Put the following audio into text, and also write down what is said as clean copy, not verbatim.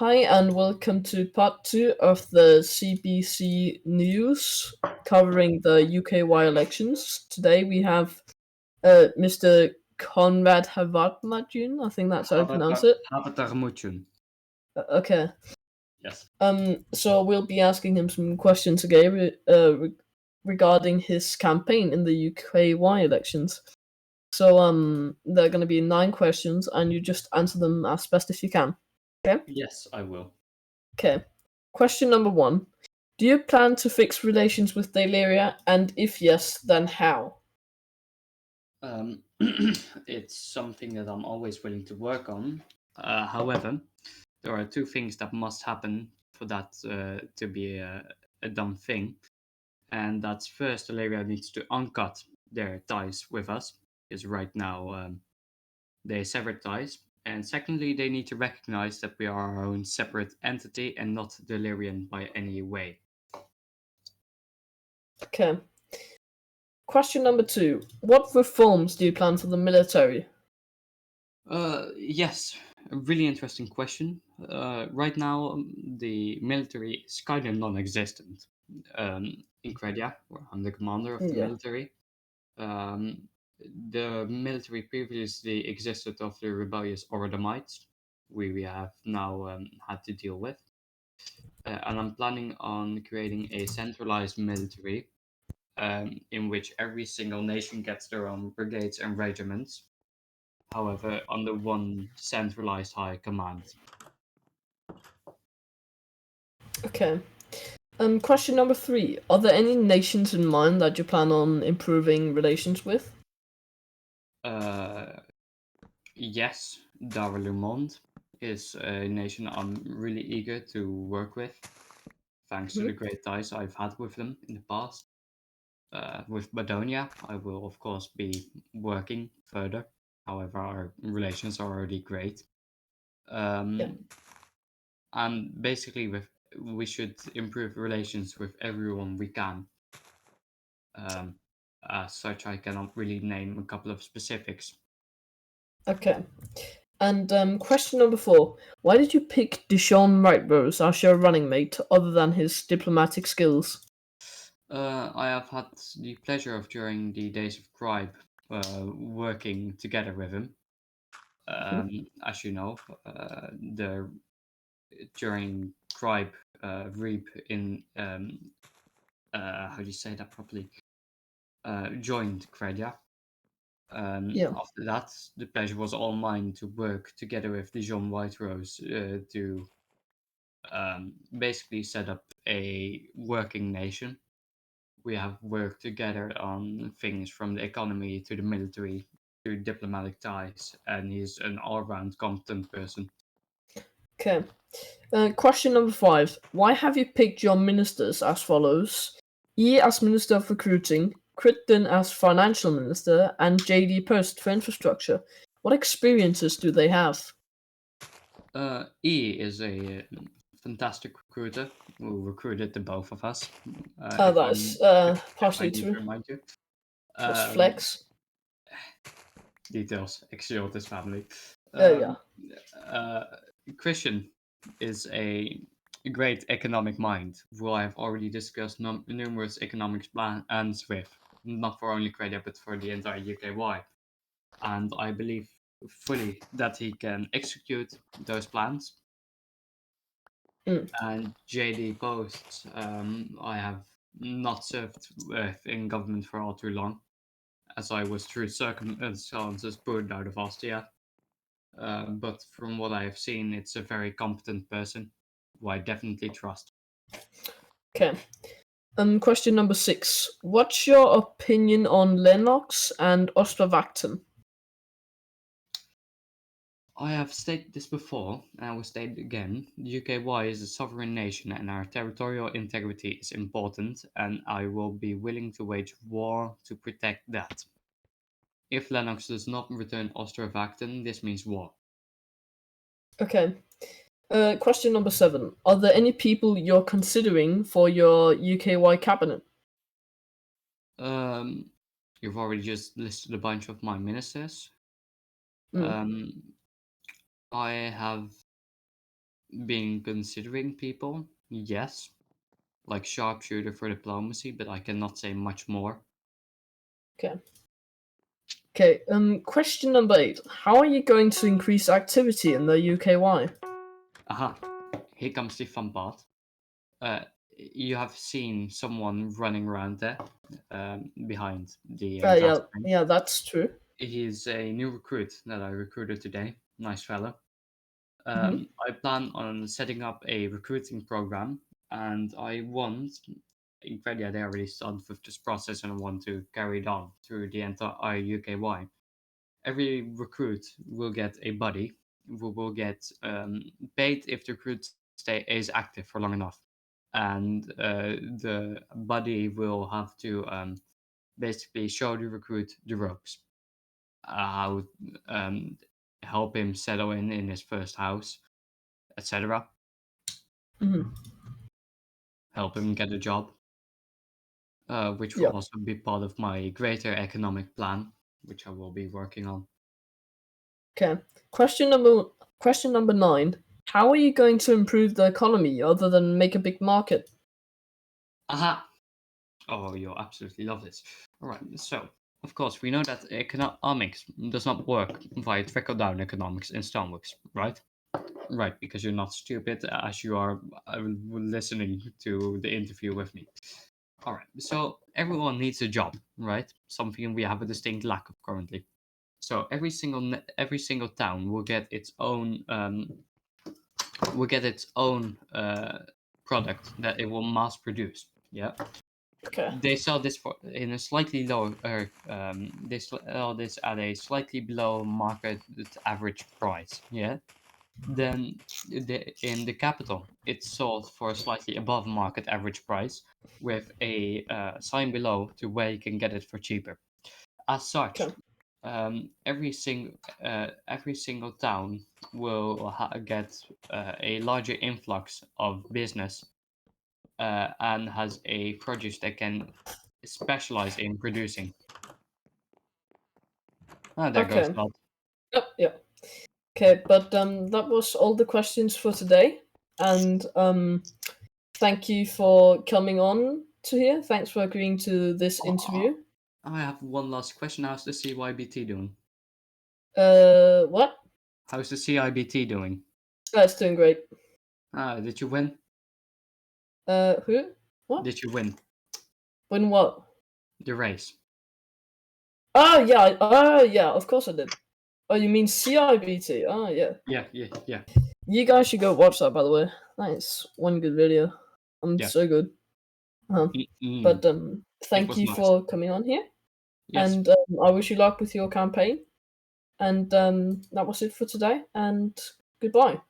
Hi, and welcome to part 2 of the CBC News covering the UKY elections. Today we have Mr. Conrade Havatarmut'yun. I think that's how you pronounce it. Havatarmut'yun. Okay. Yes. So we'll be asking him some questions again regarding his campaign in the UKY elections. So there are going to be 9 questions, and you just answer them as best as you can. Okay? Yes, I will. Okay. Question number 1. Do you plan to fix relations with Daleria, and if yes, then how? It's something that I'm always willing to work on. However, there are 2 things that must happen for that to be a done thing. And that's first, Daleria needs to uncut their ties with us, because right now they severed ties. And secondly, they need to recognize that we are our own separate entity and not Delirian by any way. Okay. Question number 2. What reforms do you plan for the military? Yes, a really interesting question. Right now, the military is kind of non-existent. In Credia, where I'm the commander of the Yeah. military. The military previously existed of the rebellious Orodomites, we have now had to deal with. And I'm planning on creating a centralized military in which every single nation gets their own brigades and regiments, however, under one centralized high command. Okay. Question number 3. Are there any nations in mind that you plan on improving relations with? Yes, Darulumond is a nation I'm really eager to work with, thanks to the great ties I've had with them in the past. With Badonia, I will of course be working further. However, our relations are already great. Yeah. And basically, we should improve relations with everyone we can. As such, I cannot really name a couple of specifics. Okay. And question number 4. Why did you pick Deshaun Wright-Rose as your running mate, other than his diplomatic skills? I have had the pleasure of, during the days of Cribe, working together with him. As you know, during Cribe Reap in how do you say that properly? Joined Credia. Yeah. After that, the pleasure was all mine to work together with Dijon Whiterose to basically set up a working nation. We have worked together on things from the economy to the military to diplomatic ties, and he's an all-round competent person. Okay. Question number 5. Why have you picked your ministers as follows? E as Minister of Recruiting, Crichton as Financial Minister, and JD Post for Infrastructure. What experiences do they have? E is a fantastic recruiter who recruited the both of us. That is If I partially need to true. remind you. Plus Flex. Details, Exiotis family. Yeah. Christian is a great economic mind who I have already discussed numerous economics plans with, not for only Credia but for the entire UKY. And I believe fully that he can execute those plans. And JD Post, I have not served with in government for all too long, as I was through circumstances pulled out of Austria. But from what I have seen, it's a very competent person who I definitely trust. Okay. Question number 6. What's your opinion on Lennox and Ostravacton? I have stated this before, and I will state it again. The UKY is a sovereign nation, and our territorial integrity is important, and I will be willing to wage war to protect that. If Lennox does not return Ostravacton, this means war. Okay. Question number 7. Are there any people you're considering for your UKY cabinet? You've already just listed a bunch of my ministers. I have been considering people, yes, like sharpshooter for diplomacy, but I cannot say much more. Okay. Okay. Question number 8. How are you going to increase activity in the UKY? Aha, here comes the fun part. You have seen someone running around there, behind the glass Yeah, pane. yeah, that's true. He's a new recruit that I recruited today. Nice fellow. Mm-hmm. I plan on setting up a recruiting program, and I want, in fact, yeah, they already started with this process, and I want to carry it on through the entire UKY. Every recruit will get a buddy who will get paid if the recruit is active for long enough, and the buddy will have to basically show the recruit the ropes, how um, help him settle in his first house, etc. Mm-hmm. Help him get a job, which will Yeah. also be part of my greater economic plan, which I will be working on. Okay. Question number 9. How are you going to improve the economy other than make a big market? Aha! Oh, you'll absolutely love this. All right, so of course we know that economics does not work via trickle-down economics in Stoneworks, right? Right, because you're not stupid as you are listening to the interview with me. All right, so everyone needs a job, right? Something we have a distinct lack of currently. So every single town will get its own product that it will mass produce. Yeah, Okay. they sell this for in a slightly lower. They sell this at a slightly below market average price. Yeah. Then in the capital, it's sold for a slightly above market average price, with a sign below to where you can get it for cheaper. As such, Okay. every single town will get a larger influx of business, and has a produce that can specialize in producing. Ah, there goes Okay. that. Yep. Yep. Okay, but that was all the questions for today, and thank you for coming on to here. Thanks for agreeing to this interview. I have one last question. How's the CYBT doing? What? How's the CIBT doing? It's doing great. Did you win? Who? What? Did you win When what? the race? Oh yeah. Oh yeah. Of course I did. Oh, you mean CIBT? Oh yeah. Yeah, yeah, yeah, You guys should go watch that. By the way, that is one good video. yeah. So good. Uh-huh. Mm-mm. But It thank was you nice. for coming on here, Yes. and I wish you luck with your campaign. And that was it for today. And goodbye.